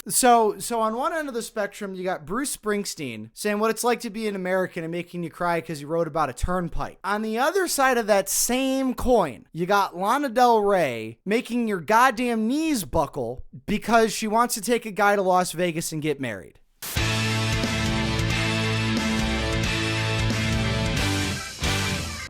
So on one end of the spectrum, you got Bruce Springsteen saying what it's like to be an American and making you cry because he wrote about a turnpike. On the other side of that same coin, you got Lana Del Rey making your goddamn knees buckle because she wants to take a guy to Las Vegas and get married.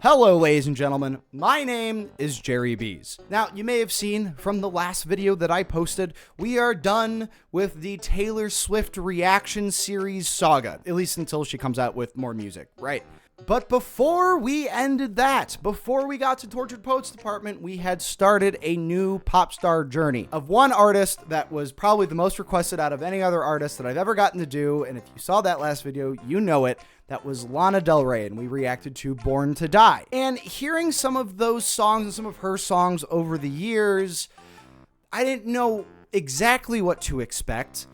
Hello, ladies and gentlemen. My name is Jerry Bees. Now, you may have seen from the last video that I posted, we are done with the Taylor Swift reaction series saga, at least until she comes out with more music, right? But before we ended that, before we got to Tortured Poets Department, we had started a new pop star journey of one artist that was probably the most requested out of any other artist that I've ever gotten to do. And if you saw that last video, you know it. That was Lana Del Rey, and we reacted to Born to Die. And hearing some of those songs and some of her songs over the years, I didn't know exactly what to expect.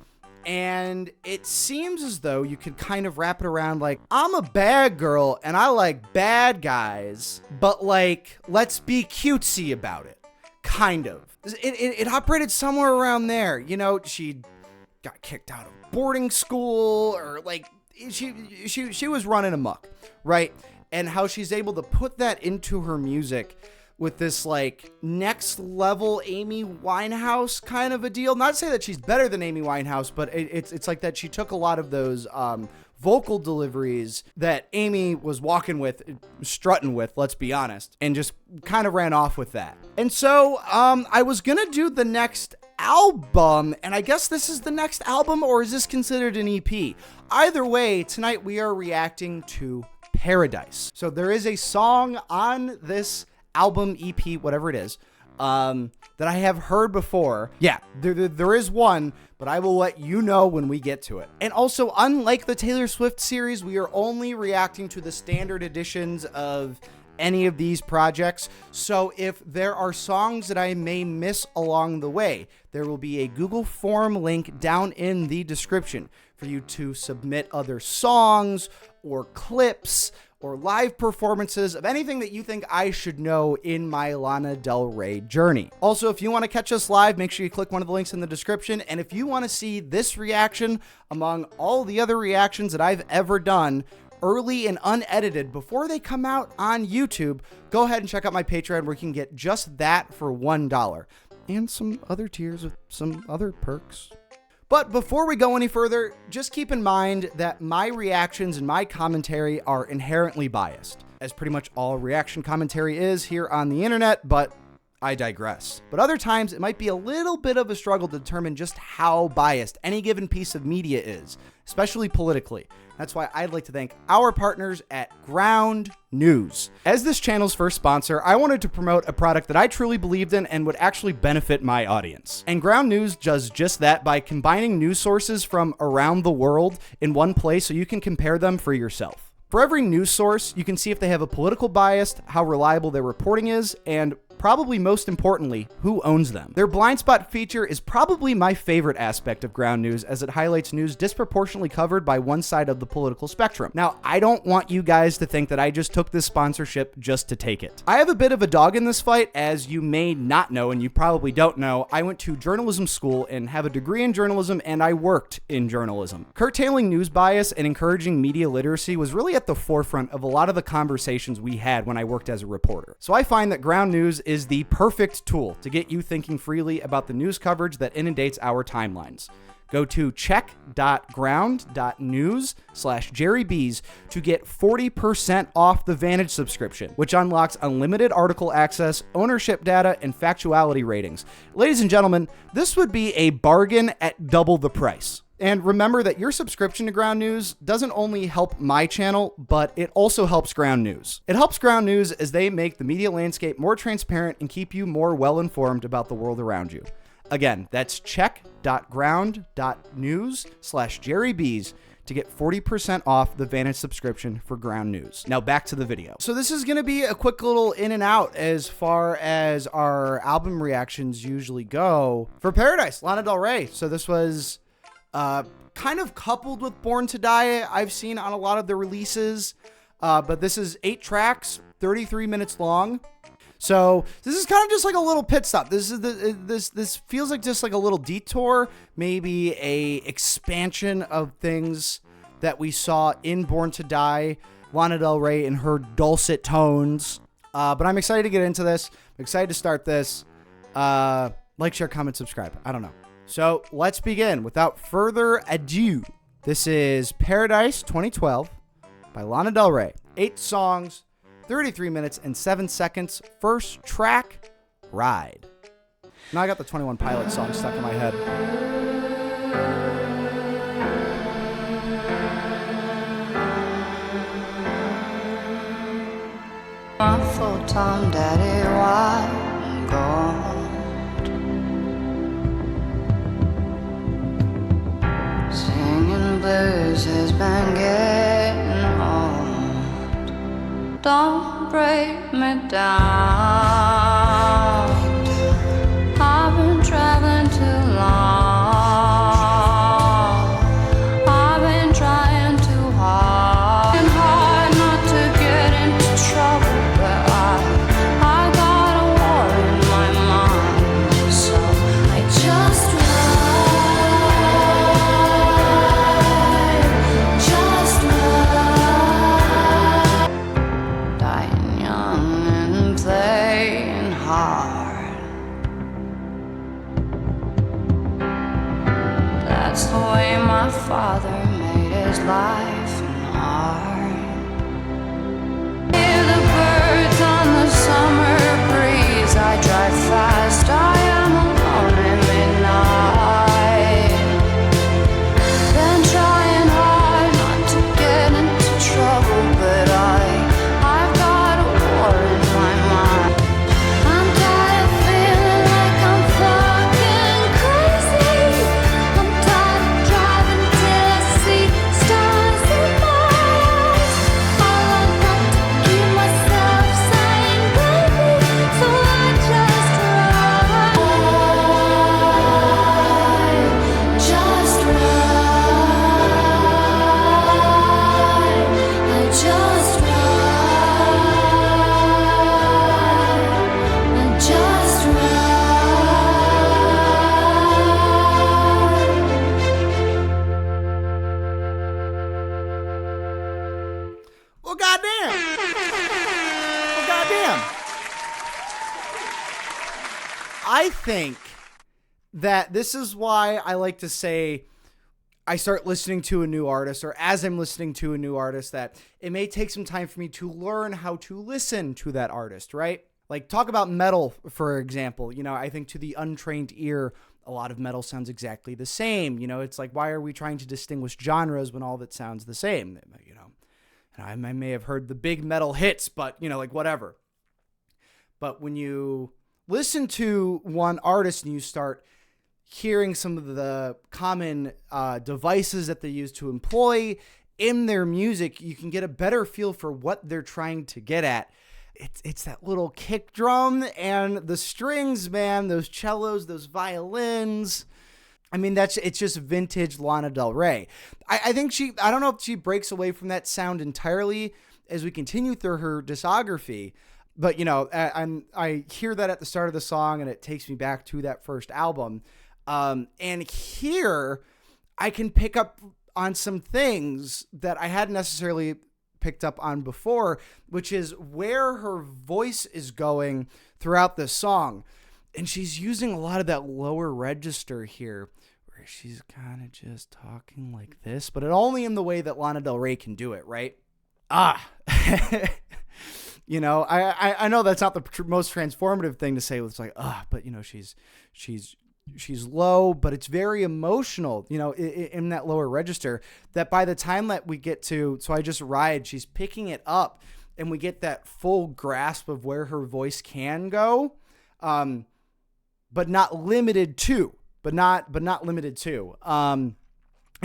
And it seems as though you could kind of wrap it around like, I'm a bad girl and I like bad guys, but like, let's be cutesy about it. Kind of. It operated somewhere around there. You know, she got kicked out of boarding school, or like, she was running amok, right? And how she's able to put that into her music with this like next level Amy Winehouse kind of a deal. Not to say that she's better than Amy Winehouse, but it's like that she took a lot of those vocal deliveries that Amy was walking with, strutting with, let's be honest, and just kind of ran off with that. And so I was gonna do the next album, and I guess this is the next album, or is this considered an EP? Either way, tonight we are reacting to Paradise. So there is a song on this album, EP, whatever it is, that I have heard before. Yeah, there is one, but I will let you know when we get to it. And also, unlike the Taylor Swift series, we are only reacting to the standard editions of any of these projects. So if there are songs that I may miss along the way, there will be a Google form link down in the description for you to submit other songs or clips or live performances of anything that you think I should know in my Lana Del Rey journey. Also, if you want to catch us live, make sure you click one of the links in the description. And if you want to see this reaction among all the other reactions that I've ever done, early and unedited before they come out on YouTube, go ahead and check out my Patreon where you can get just that for $1 and some other tiers with some other perks. But before we go any further, just keep in mind that my reactions and my commentary are inherently biased, as pretty much all reaction commentary is here on the internet, but I digress. But other times it might be a little bit of a struggle to determine just how biased any given piece of media is, especially politically. That's why I'd like to thank our partners at Ground News. As this channel's first sponsor, I wanted to promote a product that I truly believed in and would actually benefit my audience. And Ground News does just that by combining news sources from around the world in one place so you can compare them for yourself. For every news source, you can see if they have a political bias, how reliable their reporting is, and probably most importantly, who owns them. Their blind spot feature is probably my favorite aspect of Ground News, as it highlights news disproportionately covered by one side of the political spectrum. Now, I don't want you guys to think that I just took this sponsorship just to take it. I have a bit of a dog in this fight, as you may not know, and you probably don't know. I went to journalism school and have a degree in journalism, and I worked in journalism. Curtailing news bias and encouraging media literacy was really at the forefront of a lot of the conversations we had when I worked as a reporter. So I find that Ground News is the perfect tool to get you thinking freely about the news coverage that inundates our timelines. Go to check.ground.news/JerryBees to get 40% off the Vantage subscription, which unlocks unlimited article access, ownership data, and factuality ratings. Ladies and gentlemen, this would be a bargain at double the price. And remember that your subscription to Ground News doesn't only help my channel, but it also helps Ground News. It helps Ground News as they make the media landscape more transparent and keep you more well-informed about the world around you. Again, that's check.ground.news/JerryBees to get 40% off the Vantage subscription for Ground News. Now back to the video. So this is going to be a quick little in and out as far as our album reactions usually go. For Paradise, Lana Del Rey. So this was kind of coupled with Born to Die, I've seen on a lot of the releases, but this is 8 tracks, 33 minutes long. So this is kind of just like a little pit stop. This feels like just like a little detour, maybe a expansion of things that we saw in Born to Die, Lana Del Rey in her dulcet tones. But I'm excited to get into this. I'm excited to start this. Like, share, comment, subscribe. I don't know. So let's begin. Without further ado, this is Paradise 2012 by Lana Del Rey. 8 songs, 33 minutes and 7 seconds. First track, Ride. Now I got the 21 Pilots song stuck in my head. My full-time daddy, why gone? Singing blues has been getting old. Don't break me down. I've been traveling too long. I've been trying too hard. And hard not to get into trouble, but I got a war in my mind. So I just ride, dying young and playing hard. That's the way my father made his life and art. Hear the birds on the summer breeze. I drive fast, I am alone in midnight. Been trying hard not to get into trouble, but I've got a war in my mind. I'm tired of feeling like I'm fucking crazy. I'm tired of driving till I see stars in my eyes. I learned not to keep myself saying baby, so I just ride, just ride, I just ride, I just ride. Well, goddamn. Well, goddamn. I think that this is why I like to say I start listening to a new artist, or as I'm listening to a new artist, that it may take some time for me to learn how to listen to that artist, right? Like, talk about metal, for example. You know, I think to the untrained ear, a lot of metal sounds exactly the same. You know, it's like, why are we trying to distinguish genres when all of it sounds the same? You know, and I may have heard the big metal hits, but, you know, like, whatever. But when you listen to one artist and you start hearing some of the common devices that they use to employ in their music, you can get a better feel for what they're trying to get at. It's that little kick drum and the strings, man, those cellos, those violins. I mean, it's just vintage Lana Del Rey. I think I don't know if she breaks away from that sound entirely as we continue through her discography, but, you know, I hear that at the start of the song and it takes me back to that first album. And here I can pick up on some things that I hadn't necessarily picked up on before, which is where her voice is going throughout the song. And she's using a lot of that lower register here, where she's kind of just talking like this, but only in the way that Lana Del Rey can do it, right? You know, I know that's not the most transformative thing to say. It's like, but, you know, she's low, but it's very emotional, you know, in that lower register, that by the time that we get to So I Just Ride, she's picking it up and we get that full grasp of where her voice can go, but not limited to. You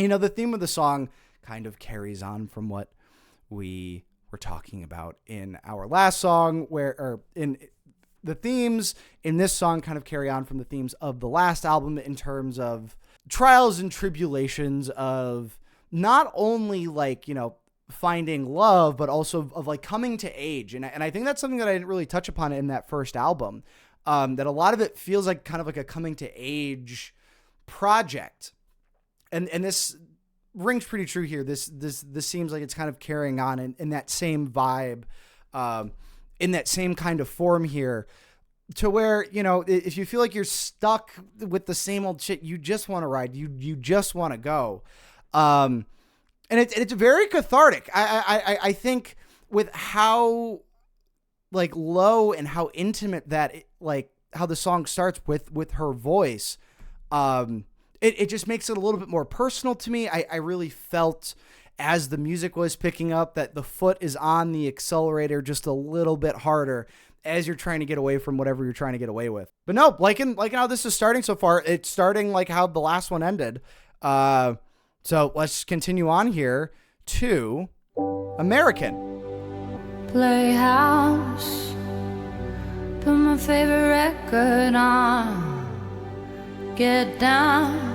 know, the theme of the song kind of carries on from what we were talking about in our last song, the themes in this song kind of carry on from the themes of the last album in terms of trials and tribulations of not only, like, you know, finding love, but also of like coming to age. And I think that's something that I didn't really touch upon in that first album. That a lot of it feels like kind of like a coming to age project. And this rings pretty true here. This seems like it's kind of carrying on in that same vibe, in that same kind of form here, to where, you know, if you feel like you're stuck with the same old shit, you just want to ride, you just want to go. And it's very cathartic. I think with how like low and how intimate that, like how the song starts with her voice, it just makes it a little bit more personal to me. I really felt as the music was picking up that the foot is on the accelerator just a little bit harder as you're trying to get away from whatever you're trying to get away with. But no, like how this is starting so far, it's starting like how the last one ended. So let's continue on here to American. Playhouse, put my favorite record on, get down,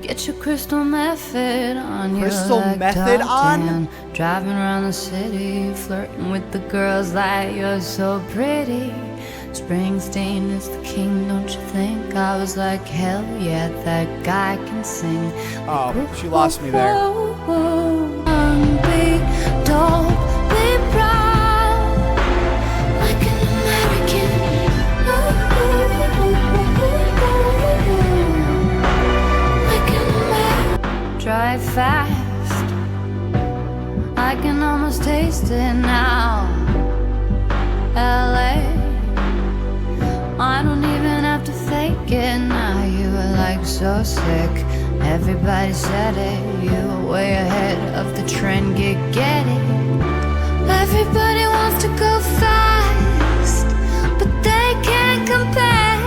get your crystal method on. Crystal method on? Driving around the city, flirting with the girls like you're so pretty. Springsteen is the king, don't you think? I was like, hell yeah, that guy can sing. Oh, she lost me there. Be dope, be proud, like an American. Like an American. Drive fast, I can almost taste it now. LA, I don't even have to fake it now. You were like so sick, everybody said it. You were way ahead of the trend, get it. Everybody wants to go fast, but they can't compare.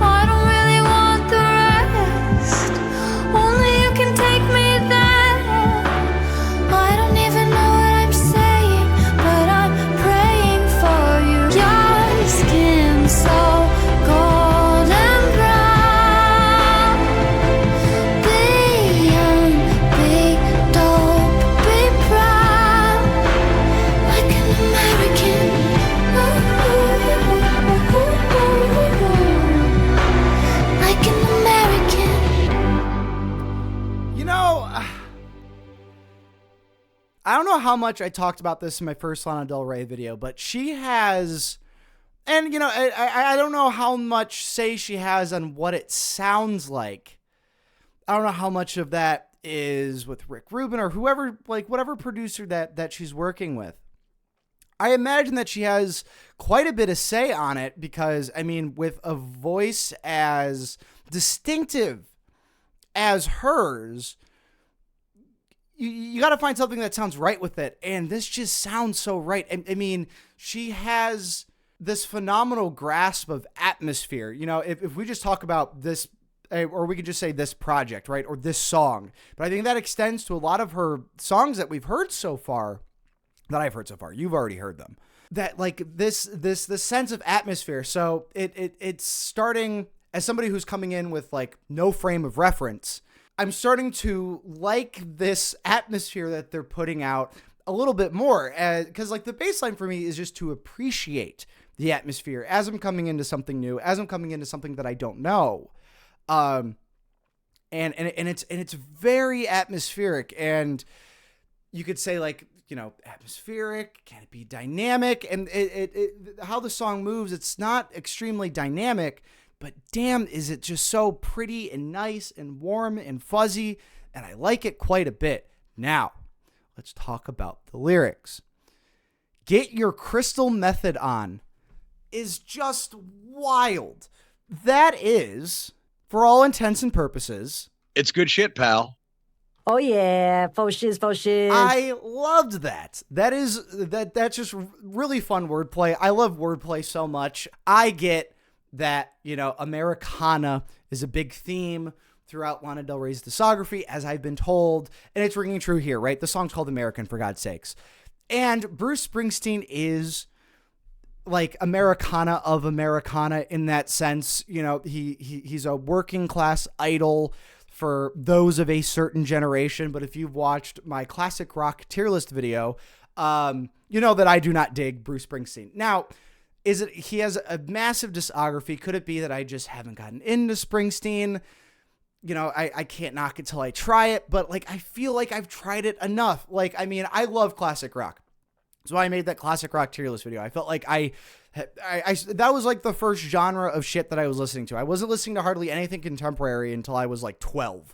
I don't really want the rest, only you can take me there. I don't even know what I'm saying, but I'm praying for you. Your skin so golden brown. Be young, be dope, be proud, like an American. Like an American. You know, I don't know how much I talked about this in my first Lana Del Rey video, but she has, and you know, I don't know how much say she has on what it sounds like. I don't know how much of that is with Rick Rubin or whoever, like whatever producer that she's working with. I imagine that she has quite a bit of say on it because, I mean, with a voice as distinctive as hers, you got to find something that sounds right with it. And this just sounds so right. I mean, she has this phenomenal grasp of atmosphere. You know, if we just talk about this, or we could just say this project, right? Or this song. But I think that extends to a lot of her songs that we've heard so far, that I've heard so far. You've already heard them. That like this sense of atmosphere. So it's starting, as somebody who's coming in with like no frame of reference, I'm starting to like this atmosphere that they're putting out a little bit more, because like the baseline for me is just to appreciate the atmosphere as I'm coming into something new, as I'm coming into something that I don't know. And it's very atmospheric, and you could say like, you know, atmospheric, can it be dynamic? And how the song moves, it's not extremely dynamic, but damn, is it just so pretty and nice and warm and fuzzy, and I like it quite a bit. Now, let's talk about the lyrics. Get your crystal method on is just wild. That is, for all intents and purposes, it's good shit, pal. Oh yeah, faux shiz, faux shiz. I loved that. That's just really fun wordplay. I love wordplay so much. I get that, you know, Americana is a big theme throughout Lana Del Rey's discography, as I've been told, and it's ringing true here, right? The song's called American, for God's sakes. And Bruce Springsteen is like Americana of Americana in that sense. You know, he's a working class idol for those of a certain generation, but if you've watched my classic rock tier list video, you know that I do not dig Bruce Springsteen. Now, he has a massive discography. Could it be that I just haven't gotten into Springsteen? You know, I can't knock it till I try it, but like, I feel like I've tried it enough. Like, I mean, I love classic rock. So I made that classic rock tier list video. I felt like that was like the first genre of shit that I was listening to. I wasn't listening to hardly anything contemporary until I was like 12.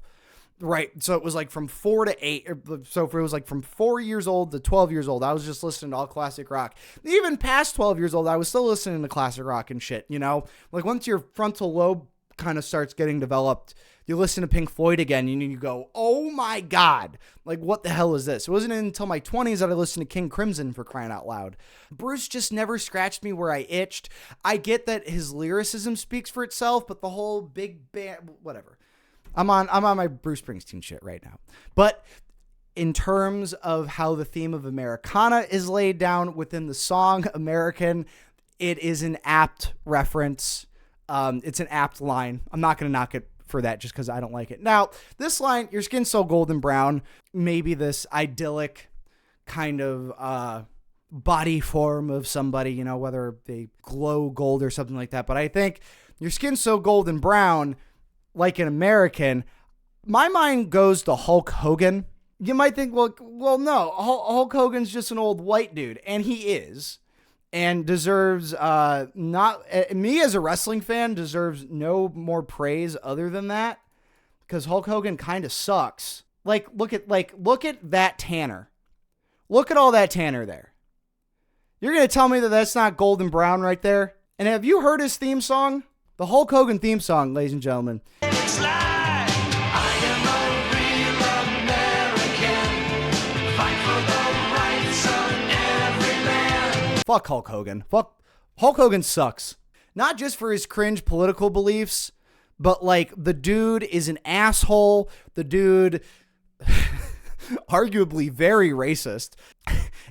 Right. So it was like from 4 to 8. So it was like from 4 years old to 12 years old. I was just listening to all classic rock. Even past 12 years old, I was still listening to classic rock and shit, you know, like once your frontal lobe kind of starts getting developed, you listen to Pink Floyd again and you go, oh my God, like what the hell is this? It wasn't until my 20s that I listened to King Crimson, for crying out loud. Bruce just never scratched me where I itched. I get that his lyricism speaks for itself, but the whole big band, whatever. I'm on my Bruce Springsteen shit right now. But in terms of how the theme of Americana is laid down within the song American, it is an apt reference. It's an apt line. I'm not going to knock it for that just because I don't like it. Now, this line, your skin's so golden brown, maybe this idyllic kind of body form of somebody, you know, whether they glow gold or something like that. But I think your skin's so golden brown, like an American, my mind goes to Hulk Hogan. You might think, well, no, Hulk Hogan's just an old white dude, and he is. And deserves me as a wrestling fan deserves no more praise other than that, because Hulk Hogan kind of sucks. Like look at that tanner. Look at all that tanner there. You're gonna tell me that that's not golden brown right there? And have you heard his theme song? The Hulk Hogan theme song, ladies and gentlemen. It's like I am a real American. Fight for the rights of every man. Fuck Hulk Hogan. Hulk Hogan sucks. Not just for his cringe political beliefs, but like the dude is an asshole. The dude arguably very racist.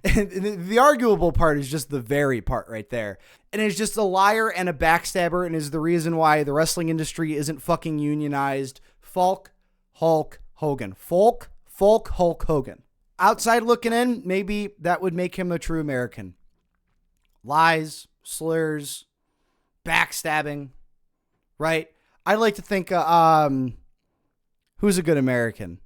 And the arguable part is just the very part right there. And is just a liar and a backstabber and is the reason why the wrestling industry isn't fucking unionized. Hulk Hogan. Hulk Hogan. Outside looking in, maybe that would make him a true American. Lies, slurs, backstabbing, right? I like to think, who's a good American?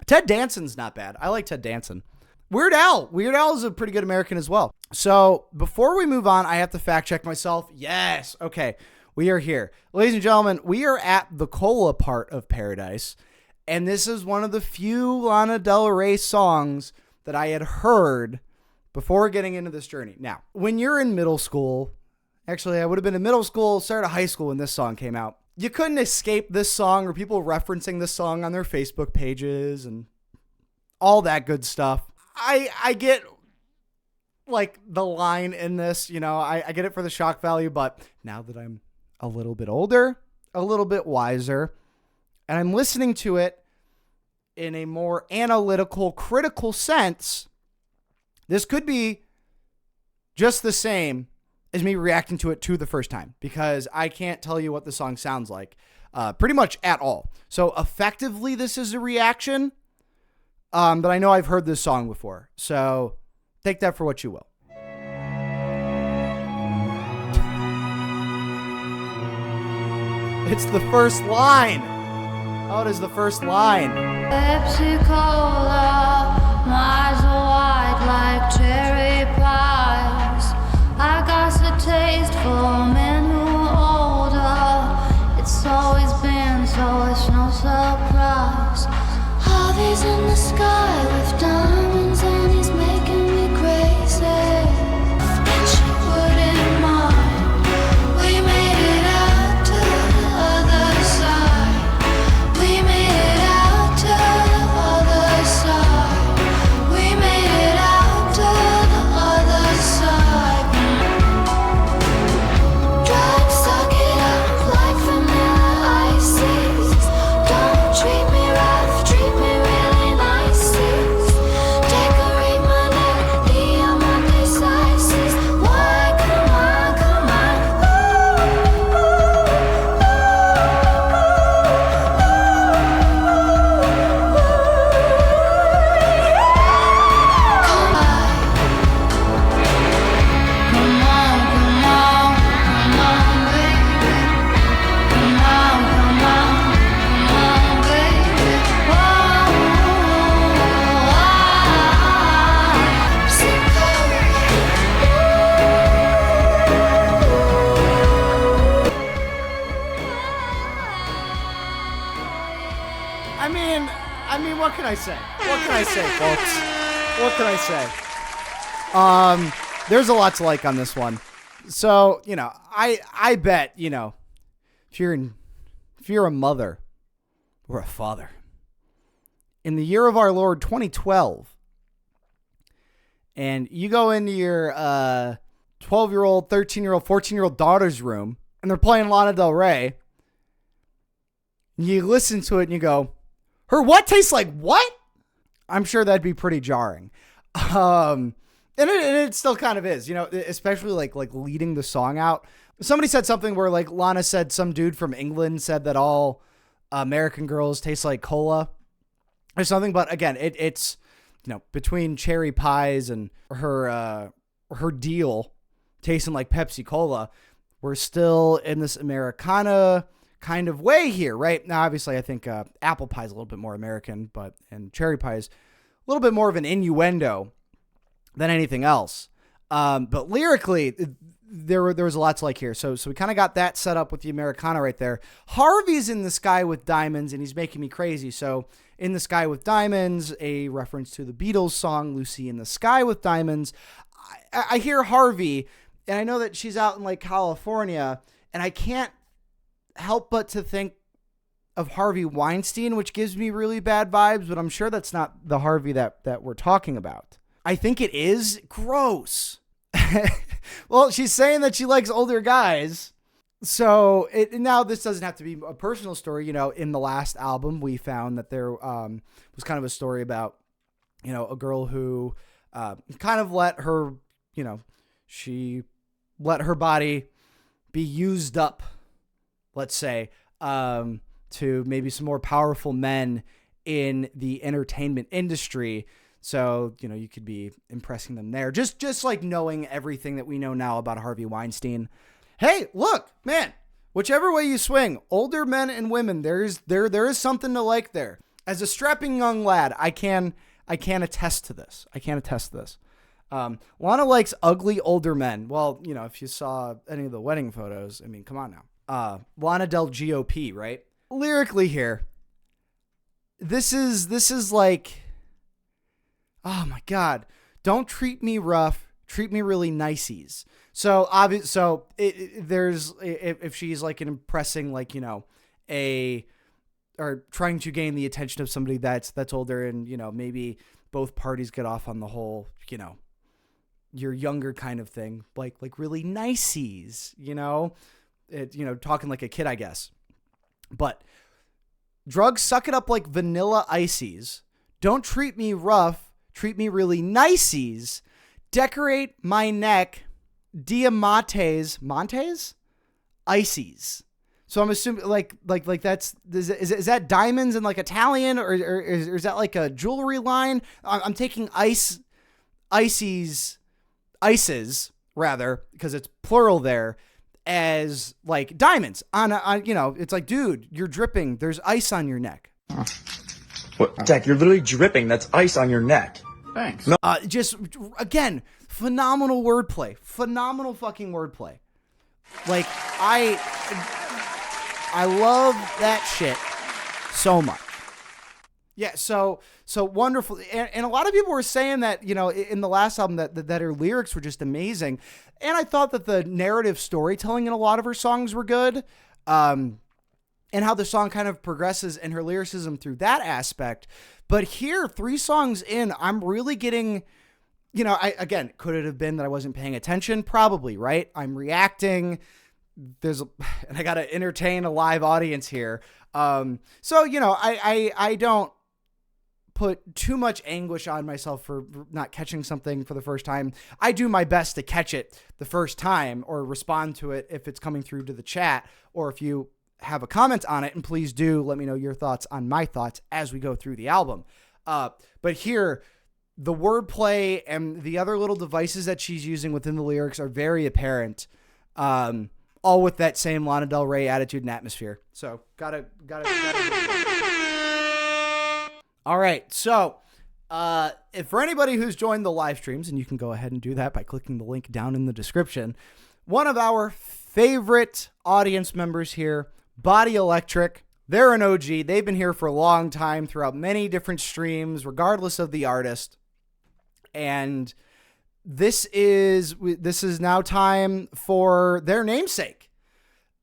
Ted Danson's not bad. I like Ted Danson. Weird Al is a pretty good American as well. So before we move on, I have to fact check myself. Yes. Okay. We are here. Ladies and gentlemen, we are at the cola part of paradise. And this is one of the few Lana Del Rey songs that I had heard before getting into this journey. Now, when you're in middle school, actually I would have been in middle school, started high school when this song came out. You couldn't escape this song or people referencing this song on their Facebook pages and all that good stuff. I get like the line in this, you know, I get it for the shock value, but now that I'm a little bit older, a little bit wiser, and I'm listening to it in a more analytical, critical sense, this could be just the same as me reacting to it the first time, because I can't tell you what the song sounds like pretty much at all. So effectively, this is a reaction. But I know I've heard this song before, so take that for what you will. It's the first line. Oh, it is the first line. Pepsi Cola, my eyes are wide like cherry pies. I got a taste for men who are older. It's always been so, it's no surprise. He's in the sky with diamonds and he's making me crazy. And she wouldn't mind. We made it out to the other side. We made it out to the other side. We made it out to the other side. Drugs suck it up like vanilla ices. Don't treat me rough, treat me I mean, what can I say? What can I say, folks? What can I say? There's a lot to like on this one. So, I bet, if you're a mother or a father, in the year of our Lord 2012, and you go into your 12-year-old, 13-year-old, 14-year-old daughter's room, and they're playing Lana Del Rey, you listen to it and you go, her what tastes like what? I'm sure that'd be pretty jarring. And it still kind of is, especially like leading the song out. Somebody said something where like Lana said some dude from England said that all American girls taste like cola or something. But again, it's, between cherry pies and her deal tasting like Pepsi Cola, we're still in this Americana kind of way here, right? Now, obviously, I think apple pie is a little bit more American, and cherry pie is a little bit more of an innuendo than anything else. But lyrically, there was a lot to like here. So we kind of got that set up with the Americana right there. Harvey's in the sky with diamonds, and he's making me crazy. So in the sky with diamonds, a reference to the Beatles song, Lucy in the Sky with Diamonds. I hear Harvey, and I know that she's out in like California, and I can't help but to think of Harvey Weinstein, which gives me really bad vibes, but I'm sure that's not the Harvey that we're talking about. I think it is. Gross. Well, she's saying that she likes older guys. So now this doesn't have to be a personal story. In the last album, we found that there was kind of a story about, a girl who kind of let her, she let her body be used up, let's say, to maybe some more powerful men in the entertainment industry. So, you could be impressing them there. Just like knowing everything that we know now about Harvey Weinstein. Hey, look, man, whichever way you swing, older men and women, there is something to like there. As a strapping young lad, I can attest to this. Lana likes ugly older men. Well, if you saw any of the wedding photos, I mean, come on now. Lana Del GOP, right? Lyrically here, this is like, oh my God, don't treat me rough, treat me really niceys. So obvious. So there's, if she's like an impressing, like, or trying to gain the attention of somebody that's older, and, maybe both parties get off on the whole, you're younger kind of thing, like really niceys, talking like a kid, I guess. But drugs, suck it up like vanilla ices. Don't treat me rough, treat me really niceys. Decorate my neck, diamantes, ices. So I'm assuming like that's, is that diamonds in like Italian, or is that like a jewelry line? I'm taking ices rather, because it's plural there, as like diamonds on it's like, dude, you're dripping. There's ice on your neck. What, Jack? You're literally dripping. That's ice on your neck. Thanks. No. Just again, phenomenal wordplay. Phenomenal fucking wordplay. Like I love that shit so much. Yeah, so wonderful. And a lot of people were saying that, in the last album that her lyrics were just amazing. And I thought that the narrative storytelling in a lot of her songs were good. And how the song kind of progresses and her lyricism through that aspect. But here, 3 songs in, I'm really getting, again, could it have been that I wasn't paying attention? Probably, right? I'm reacting. And I got to entertain a live audience here. So, I don't put too much anguish on myself for not catching something for the first time. I do my best to catch it the first time, or respond to it if it's coming through to the chat, or if you have a comment on it, and please do let me know your thoughts on my thoughts as we go through the album. But here, the wordplay and the other little devices that she's using within the lyrics are very apparent. All with that same Lana Del Rey attitude and atmosphere. So gotta. All right. So, if for anybody who's joined the live streams, and you can go ahead and do that by clicking the link down in the description, one of our favorite audience members here, Body Electric, They're an OG. They've been here for a long time throughout many different streams, regardless of the artist. And this is now time for their namesake.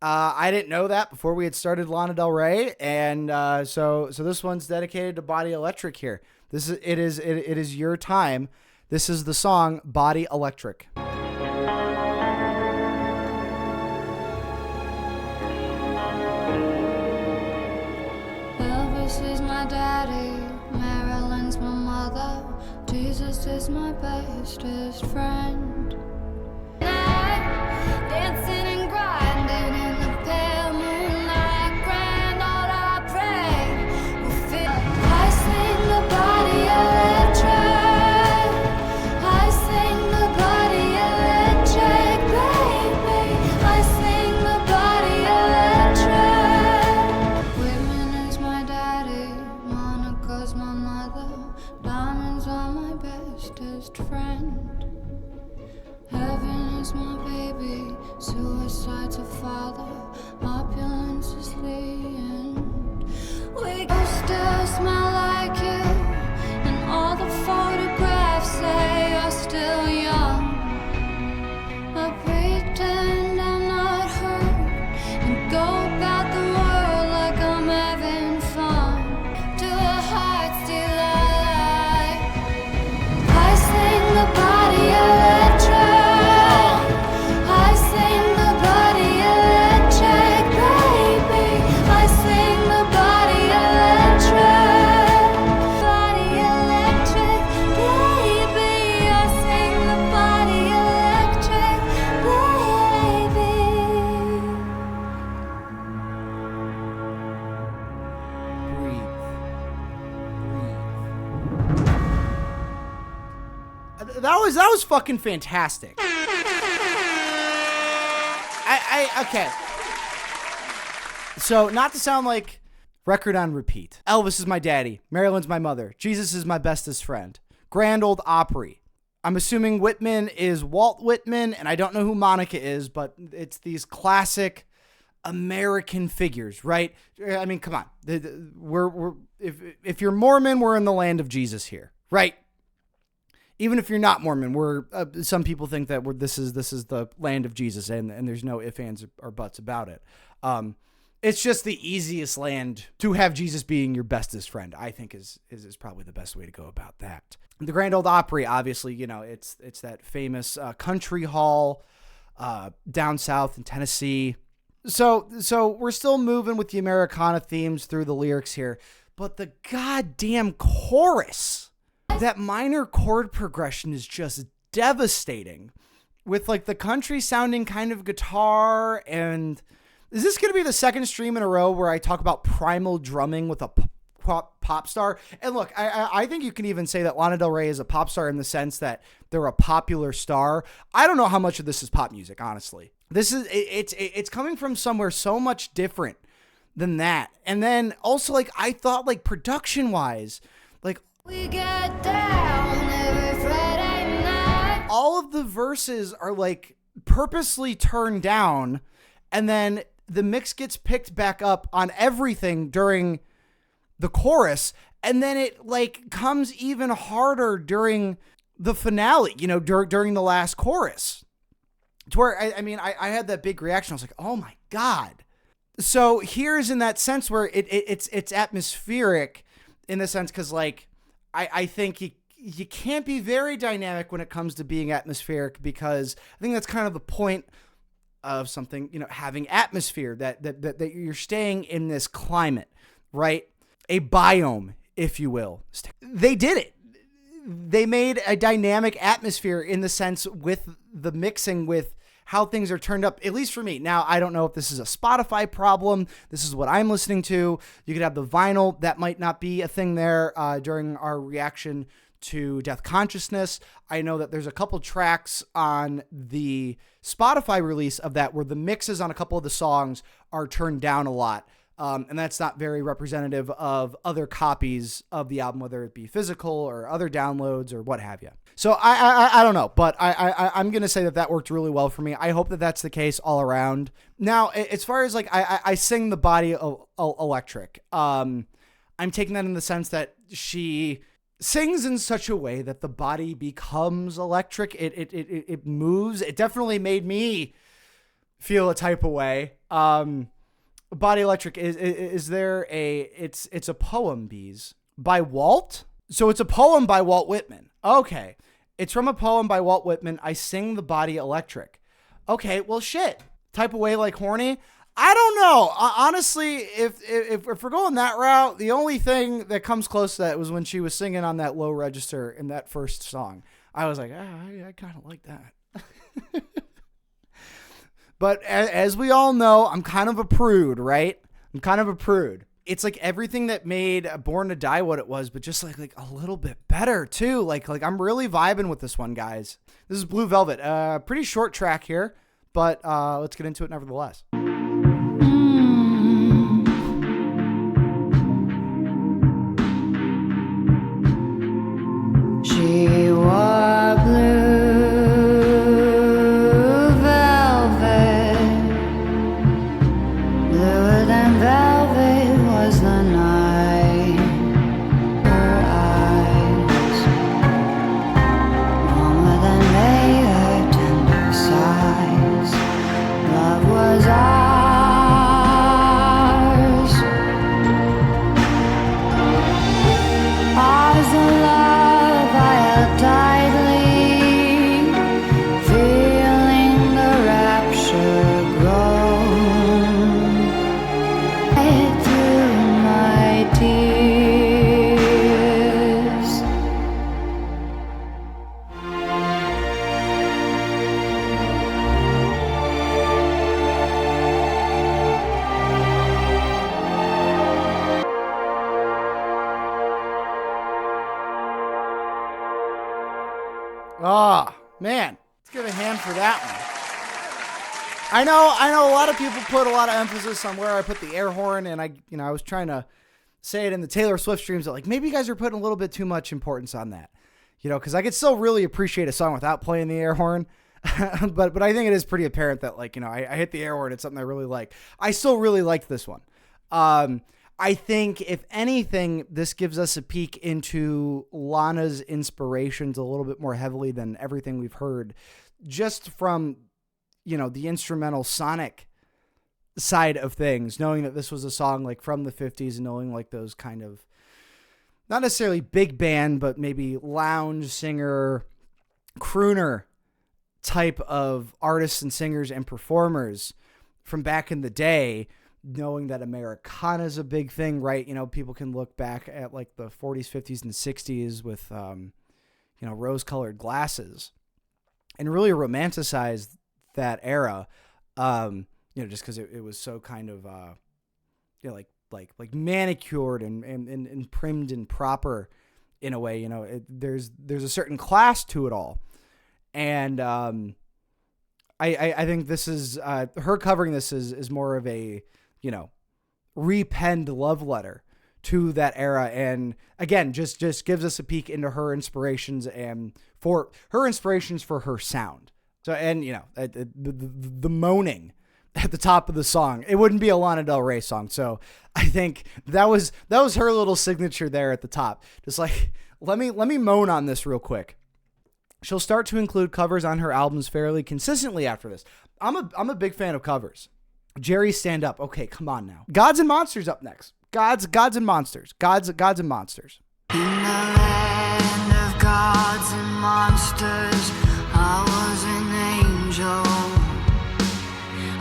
I didn't know that before we had started Lana Del Rey, and so this one's dedicated to Body Electric here. It is your time. This is the song Body Electric. Elvis is my daddy, Marilyn's my mother, Jesus is my bestest friend. Dancing and grinding in the pale moonlight, grand all I pray will feel. I sing the Body Electric, I sing the Body Electric, baby, I sing the Body Electric. Whitman is my daddy, Monica's my mother, diamonds are my bestest friend. Heaven is my baby, suicide's a father, opulence is the end. We both still smell like you, and all the photographs say you're still young. I pretend I'm not hurt, and go about the world like I'm having fun. To a heart still alive, I sing the Body Electric. That was fucking fantastic. Okay. So, not to sound like record on repeat. Elvis is my daddy. Marilyn's my mother. Jesus is my bestest friend. Grand Old Opry. I'm assuming Whitman is Walt Whitman, and I don't know who Monica is, but it's these classic American figures, right? I mean, come on. If you're Mormon, we're in the land of Jesus here, right? Even if you're not Mormon, some people think that this is the land of Jesus, and there's no ifs, ands, or buts about it. It's just the easiest land to have Jesus being your bestest friend, I think is probably the best way to go about that. The Grand Old Opry, obviously, it's that famous country hall down south in Tennessee. So we're still moving with the Americana themes through the lyrics here, but the goddamn chorus. That minor chord progression is just devastating with like the country sounding kind of guitar. And is this going to be the second stream in a row where I talk about primal drumming with a pop star? And look, I think you can even say that Lana Del Rey is a pop star in the sense that they're a popular star. I don't know how much of this is pop music, honestly. It's coming from somewhere so much different than that. And then also like, I thought like production wise, like, we get down every Friday night. All of the verses are like purposely turned down, and then the mix gets picked back up on everything during the chorus, and then it like comes even harder during the finale, during the last chorus. To where I had that big reaction. I was like, oh my God. So here's in that sense where it's atmospheric in the sense, because like I think you can't be very dynamic when it comes to being atmospheric, because I think that's kind of the point of something, having atmosphere, that you're staying in this climate, right? A biome, if you will. They did it. They made a dynamic atmosphere in the sense with the mixing with how things are turned up, at least for me. Now, I don't know if this is a Spotify problem. This is what I'm listening to. You could have the vinyl. That might not be a thing there during our reaction to Death Consciousness. I know that there's a couple tracks on the Spotify release of that where the mixes on a couple of the songs are turned down a lot. And that's not very representative of other copies of the album, whether it be physical or other downloads or what have you. So I don't know, but I'm going to say that worked really well for me. I hope that that's the case all around. Now, as far as like, I sing the body electric. I'm taking that in the sense that she sings in such a way that the body becomes electric. It moves. It definitely made me feel a type of way. Body Electric is there it's a poem, Bees, by Walt. So it's a poem by Walt Whitman. Okay. It's from a poem by Walt Whitman. I sing the body electric. Okay. Well, shit. Type of way like horny. I don't know. Honestly, if we're going that route, the only thing that comes close to that was when she was singing on that low register in that first song. I was like, I kind of like that. But as we all know, I'm kind of a prude, right? I'm kind of a prude. It's like everything that made Born to Die what it was, but just like a little bit better too. Like I'm really vibing with this one, guys. This is Blue Velvet. Pretty short track here, but let's get into it nevertheless. She wore blue velvet, bluer than velvet was the night. Her eyes, warmer than May, her tender sighs. Love was ours, ours the love I held tightly, feeling the rapture grow right through my tears. Ah, man, let's give a hand for that one. I know a lot of people put a lot of emphasis on where I put the air horn, and I was trying to say it in the Taylor Swift streams that like maybe you guys are putting a little bit too much importance on that, because I could still really appreciate a song without playing the air horn. but I think it is pretty apparent that like, I hit the air horn. It's something I really like. I still really liked this one. I think if anything, this gives us a peek into Lana's inspirations a little bit more heavily than everything we've heard, just from, the instrumental sonic side of things, knowing that this was a song like from the 50s and knowing like those kind of, not necessarily big band, but maybe lounge singer, crooner type of artists and singers and performers from back in the day, knowing that Americana is a big thing, right? People can look back at like the 40s, 50s, and 60s with, rose-colored glasses and really romanticize that era, just because it was so kind of, like manicured and primed and proper in a way. There's a certain class to it all, and I think this is her covering this is more of a repenned love letter to that era. And again, just gives us a peek into her inspirations and for her sound. So, and the moaning at the top of the song, it wouldn't be a Lana Del Rey song. So I think that was her little signature there at the top. Just like, let me moan on this real quick. She'll start to include covers on her albums fairly consistently after this. I'm a big fan of covers. Jerry, stand up. Okay, come on now. Gods and Monsters up next. Gods and Monsters. Gods and Monsters. In the land of gods and monsters, I was an angel,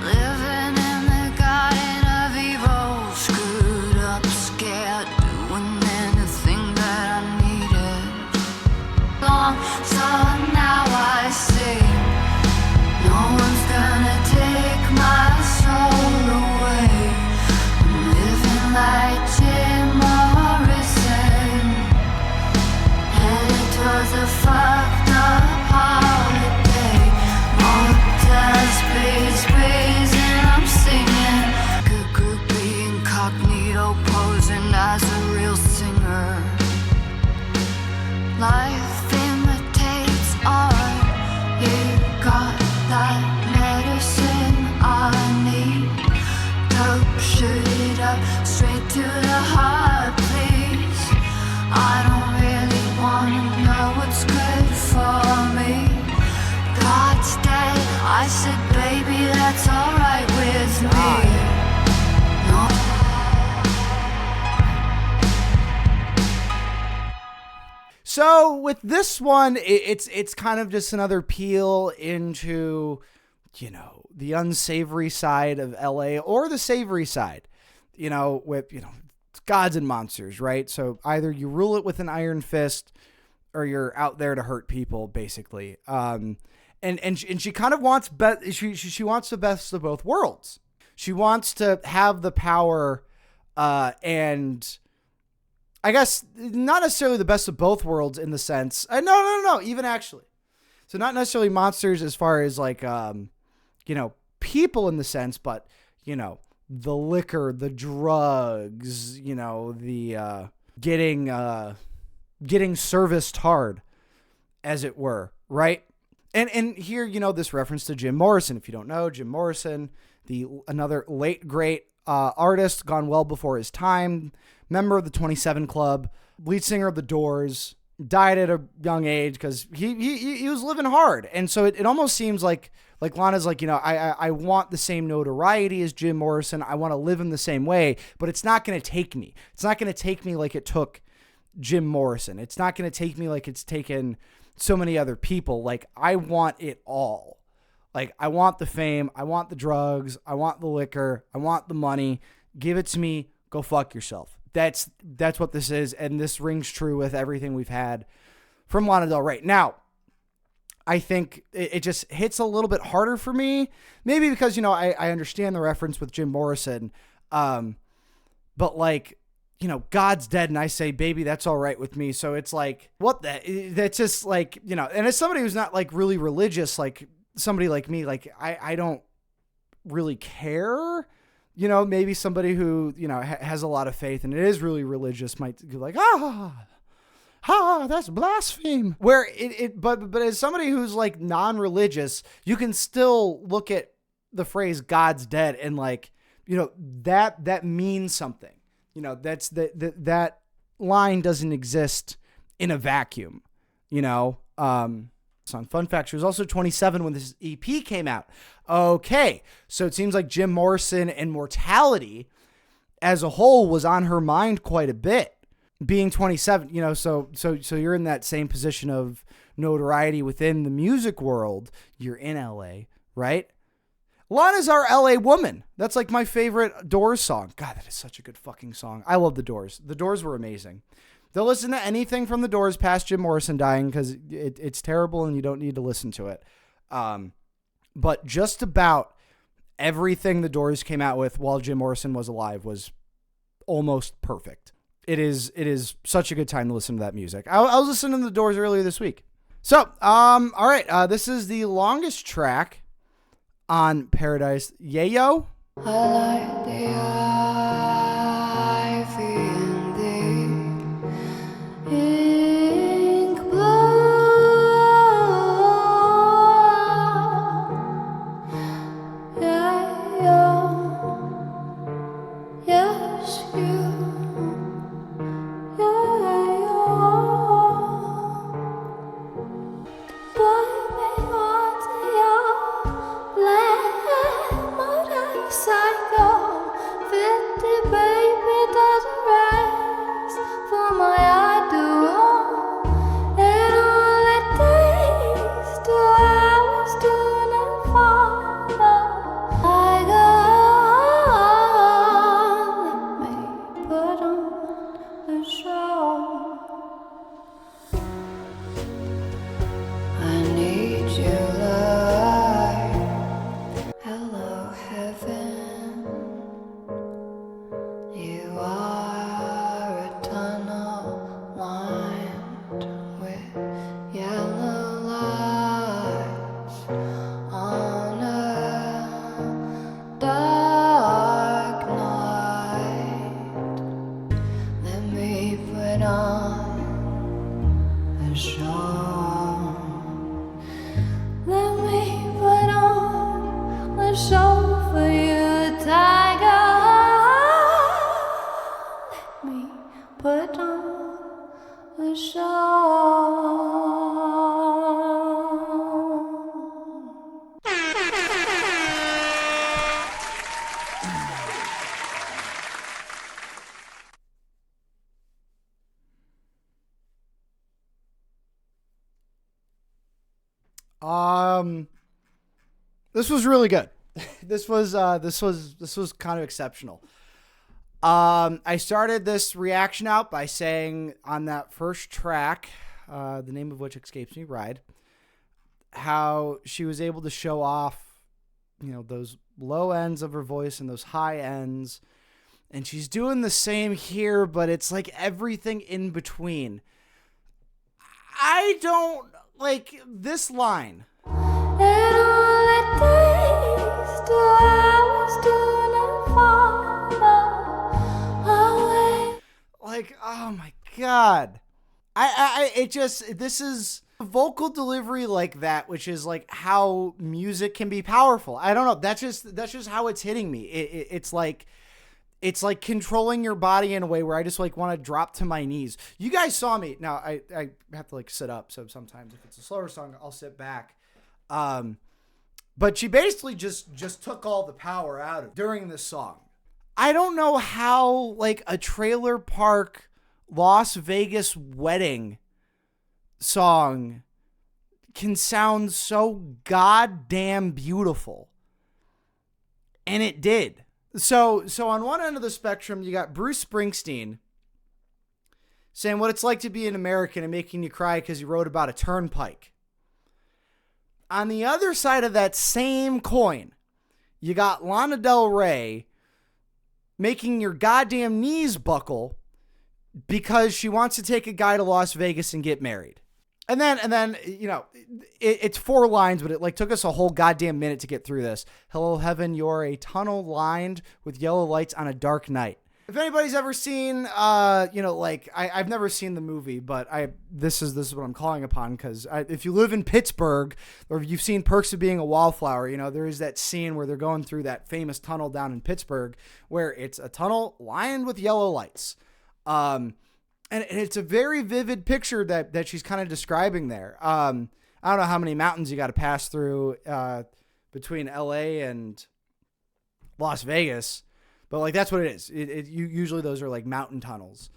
living in the garden of evil, screwed up, scared, doing anything that I needed. Long, so now I see, no one's gonna take my soul away. I'm living like Jim Morrison, headed towards a fucked up holiday. Motel space and I'm singing. Good groupie incognito, posing as a real singer. Life imitates So with this one, it's kind of just another peel into, the unsavory side of LA or the savory side, with, gods and monsters, right? So either you rule it with an iron fist or you're out there to hurt people, basically. And she kind of wants, she wants the best of both worlds. She wants to have the power, and I guess not necessarily the best of both worlds in the sense, no, even actually. So not necessarily monsters as far as like, people in the sense, but, the liquor, the drugs, the getting serviced hard, as it were, right? And here, this reference to Jim Morrison. If you don't know, Jim Morrison, another late great artist, gone well before his time, member of the 27 Club, lead singer of the Doors, died at a young age because he was living hard. And so it almost seems like Lana's like, I want the same notoriety as Jim Morrison. I want to live in the same way, but it's not going to take me. It's not going to take me like it took Jim Morrison. It's not going to take me like it's taken so many other people. Like, I want it all. Like, I want the fame. I want the drugs. I want the liquor. I want the money. Give it to me. Go fuck yourself. That's what this is. And this rings true with everything we've had from Lana Del Rey. Now, I think it just hits a little bit harder for me. Maybe because, I understand the reference with Jim Morrison. But like, God's dead. And I say, baby, that's all right with me. So it's like, that's just like, and as somebody who's not like really religious, like somebody like me, like I don't really care. Maybe somebody who, has a lot of faith and it is really religious might be like, that's blaspheme. Where but as somebody who's like non-religious, you can still look at the phrase God's dead and like, that means something. That's that line doesn't exist in a vacuum, Song. Fun fact, she was also 27 when this EP came out. Okay, so it seems like Jim Morrison and mortality as a whole was on her mind quite a bit. Being 27, so you're in that same position of notoriety within the music world. You're in LA, right? Lana's our LA woman. That's like my favorite Doors song. God, that is such a good fucking song. I love the Doors. The Doors were amazing. Don't listen to anything from the Doors past Jim Morrison dying because it's terrible and you don't need to listen to it. But just about everything the Doors came out with while Jim Morrison was alive was almost perfect. It is such a good time to listen to that music. I was listening to the Doors earlier this week. So, all right. This is the longest track on Paradise. Yayo. I like the ivy and the ink blue. Yeah, yes, you. Psycho, 50 baby doesn't rest for my idol. It only takes 2 hours to not follow. I got, let me put on the show. I need you, love. Hello, heaven. You are a tunnel lined with yellow lights on a dark night. Let me put on a show. Let me put on a show for you, tiger. Let me put on a show. This was really good. This was kind of exceptional. I started this reaction out by saying on that first track, the name of which escapes me, Ride, how she was able to show off, those low ends of her voice and those high ends. And she's doing the same here, but it's like everything in between. I don't like this line. Like, oh my God. This is vocal delivery like that, which is like how music can be powerful. I don't know. That's just how it's hitting me. It's like controlling your body in a way where I just like want to drop to my knees. You guys saw me. Now I have to like sit up. So sometimes if it's a slower song, I'll sit back. But she basically just took all the power out of it during this song. I don't know how like a trailer park Las Vegas wedding song can sound so goddamn beautiful. And it did. So on one end of the spectrum, you got Bruce Springsteen saying what it's like to be an American and making you cry because he wrote about a turnpike. On the other side of that same coin, you got Lana Del Rey making your goddamn knees buckle because she wants to take a guy to Las Vegas and get married. And then it's 4 lines, but it like took us a whole goddamn minute to get through this. Hello, heaven, you're a tunnel lined with yellow lights on a dark night. If anybody's ever seen, I've never seen the movie, but this is what I'm calling upon, because if you live in Pittsburgh or if you've seen Perks of Being a Wallflower, there is that scene where they're going through that famous tunnel down in Pittsburgh where it's a tunnel lined with yellow lights. And it's a very vivid picture that she's kind of describing there. I don't know how many mountains you got to pass through between LA and Las Vegas. But like that's what it is. Usually those are like mountain tunnels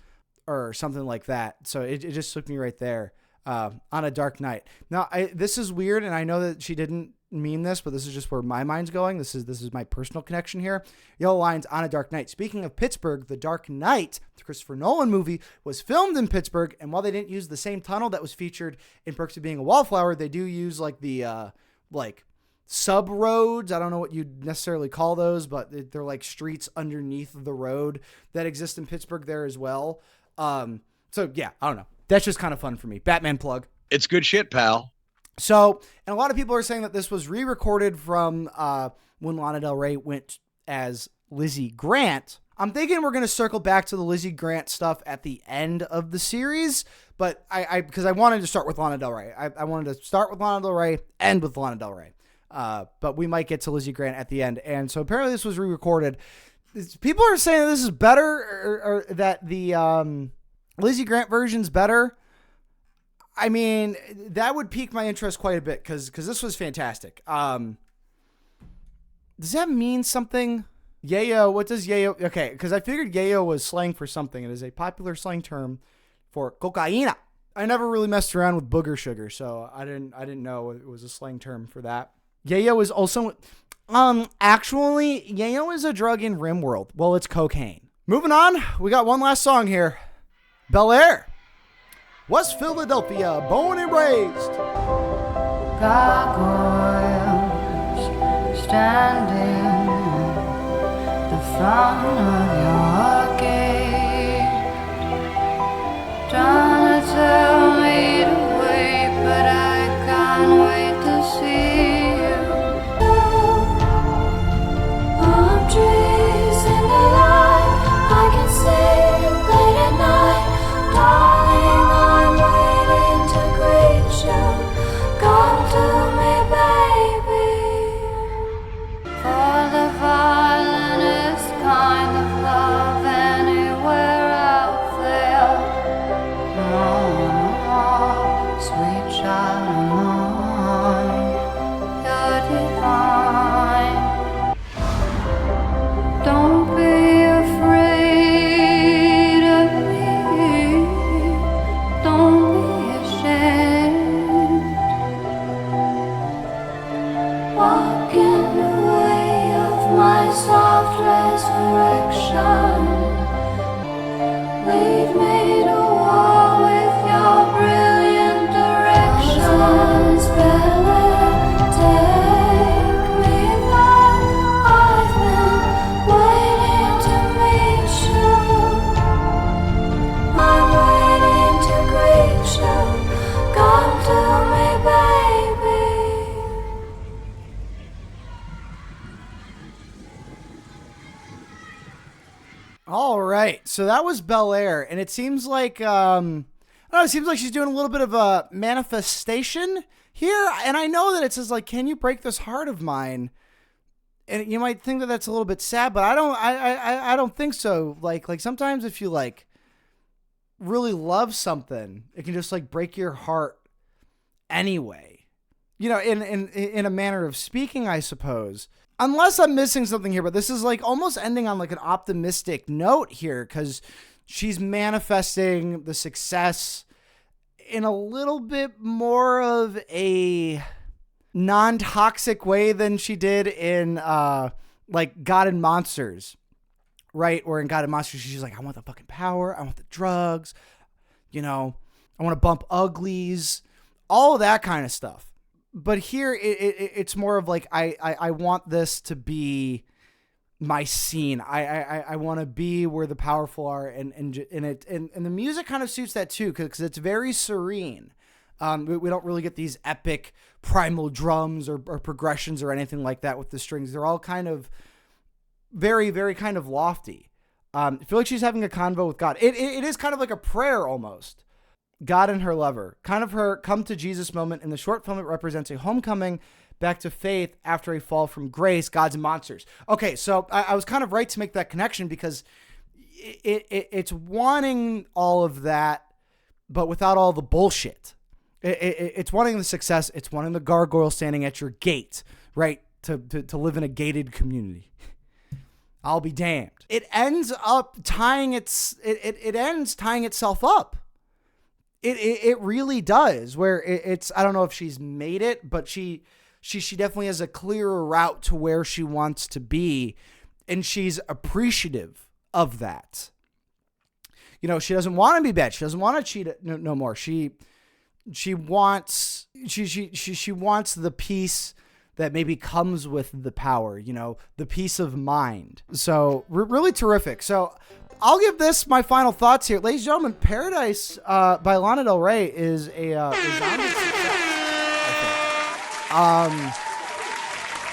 or something like that. So it just took me right there on a dark night. Now this is weird, and I know that she didn't mean this, but this is just where my mind's going. This is my personal connection here. Yellow lines on a dark night. Speaking of Pittsburgh, The Dark Knight, the Christopher Nolan movie, was filmed in Pittsburgh, and while they didn't use the same tunnel that was featured in Perks of Being a Wallflower, they do use like the sub roads. I don't know what you'd necessarily call those, but they're like streets underneath the road that exist in Pittsburgh there as well. So yeah, I don't know. That's just kind of fun for me. Batman plug. It's good shit, pal. So, and a lot of people are saying that this was re-recorded from when Lana Del Rey went as Lizzie Grant. I'm thinking we're going to circle back to the Lizzie Grant stuff at the end of the series, but because I wanted to start with Lana Del Rey. I wanted to start with Lana Del Rey, end with Lana Del Rey. But we might get to Lizzie Grant at the end. And so apparently this was re-recorded. People are saying that this is better, or that the Lizzie Grant version's better. I mean, that would pique my interest quite a bit because this was fantastic. Does that mean something? Yayo, what does yayo? Okay, because I figured yayo was slang for something. It is a popular slang term for cocaína. I never really messed around with booger sugar, so I didn't know it was a slang term for that. Yayo is also, actually, yayo is a drug in Rimworld. Well, it's cocaine. Moving on, we got one last song here. Belair. West Philadelphia, born and raised. Gargoyles standing in the front of your gate, trying to tell me to wait, but I can't wait to see you. Palm trees in the light, I can see late at night, darling. Come to me, baby, for the violinist kind of So that was Belair, and it seems like I don't know, it seems like she's doing a little bit of a manifestation here, and I know that it says like, "Can you break this heart of mine?" And you might think that that's a little bit sad, but I don't think so. Like sometimes if you like really love something, it can just like break your heart anyway. You know, in a manner of speaking, I suppose. Unless I'm missing something here, but this is like almost ending on like an optimistic note here, because she's manifesting the success in a little bit more of a non-toxic way than she did in like God and Monsters, right? Or in God and Monsters, she's like, I want the fucking power, I want the drugs, you know, I want to bump uglies, all of that kind of stuff. But here it's more of like, I want this to be my scene. I want to be where the powerful are, and the music kind of suits that too, because it's very serene. We don't really get these epic primal drums or progressions or anything like that with the strings. They're all kind of very, very kind of lofty. I feel like she's having a convo with God. It is kind of like a prayer almost. God and her lover, kind of her come to Jesus moment. In the short film, it represents a homecoming back to faith after a fall from grace, Gods and Monsters. Okay, so I was kind of right to make that connection, because it's wanting all of that, but without all the bullshit. It's wanting the success. It's wanting the gargoyle standing at your gate, right? To live in a gated community. I'll be damned. It ends up tying it ends tying itself up. It really does, where it's, I don't know if she's made it, but she definitely has a clearer route to where she wants to be, and she's appreciative of that. You know, she doesn't want to be bad. She doesn't want to cheat no more. She wants the peace that maybe comes with the power, you know, the peace of mind. So really terrific. So I'll give this my final thoughts here. Ladies and gentlemen, Paradise by Lana Del Rey is a resounding success,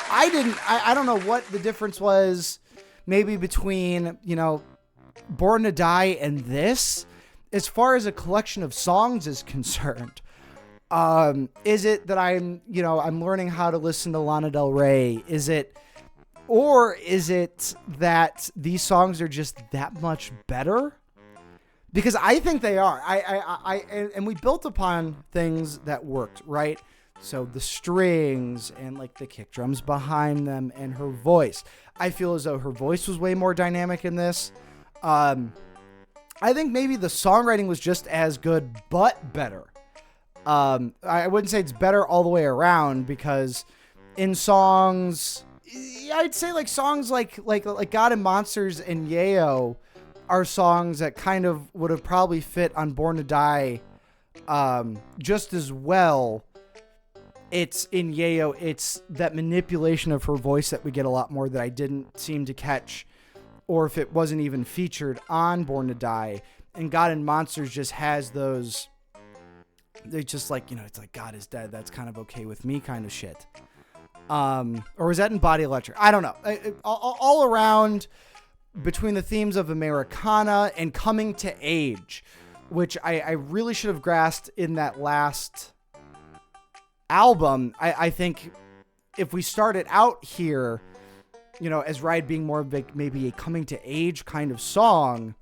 I think. I don't know what the difference was maybe between, you know, Born to Die and this, as far as a collection of songs is concerned. Is it that I'm learning how to listen to Lana Del Rey? Or is it that these songs are just that much better? Because I think they are. And we built upon things that worked, right? So the strings and like the kick drums behind them and her voice. I feel as though her voice was way more dynamic in this. I think maybe the songwriting was just as good, but better. I wouldn't say it's better all the way around, because in songs, I'd say like songs like God and Monsters and Yayo are songs that kind of would have probably fit on Born to Die just as well. It's in Yayo, it's that manipulation of her voice that we get a lot more that I didn't seem to catch, or if it wasn't even featured on Born to Die. And God and Monsters just has those, they just like, you know, it's like God is dead, that's kind of okay with me kind of shit. Or is that in Body Electric? I don't know. All around, between the themes of Americana and coming to age, which I really should have grasped in that last album. I think if we started out here, you know, as Ride being more of maybe a coming to age kind of song,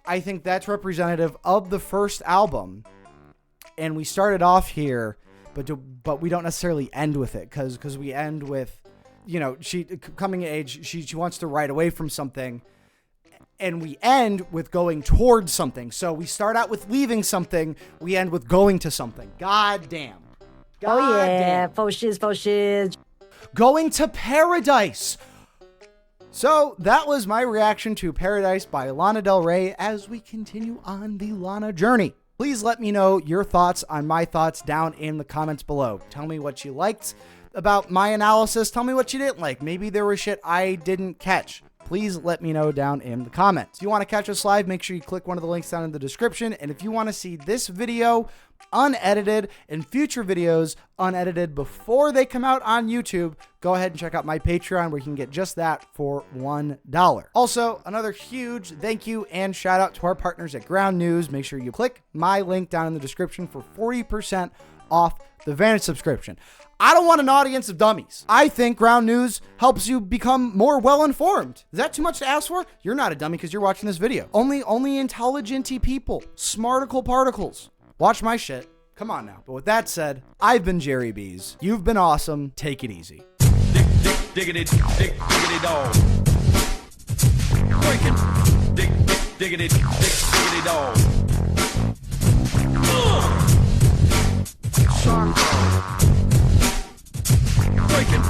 I think that's representative of the first album. And we started off here, but we don't necessarily end with it, because we end with, you know, she coming of age, she wants to ride away from something, and we end with going towards something. So we start out with leaving something, we end with going to something. God damn. Faux shiz. Going to Paradise. So that was my reaction to Paradise by Lana Del Rey as we continue on the Lana journey. Please let me know your thoughts on my thoughts down in the comments below. Tell me what you liked about my analysis. Tell me what you didn't like. Maybe there was shit I didn't catch. please let me know down in the comments. If you want to catch us live, make sure you click one of the links down in the description. And if you want to see this video unedited and future videos unedited before they come out on YouTube, go ahead and check out my Patreon where you can get just that for $1. Also, another huge thank you and shout out to our partners at Ground News. Make sure you click my link down in the description for 40% off the Vantage subscription. I don't want an audience of dummies. I think Ground News helps you become more well-informed. Is that too much to ask for? You're not a dummy because you're watching this video. Only intelligent-y people, smarticle particles. Watch my shit. Come on now. But with that said, I've been Jerry Bees. You've been awesome. Take it easy. Diggity dog. Breaking. Diggity dog. Shark. Breaking.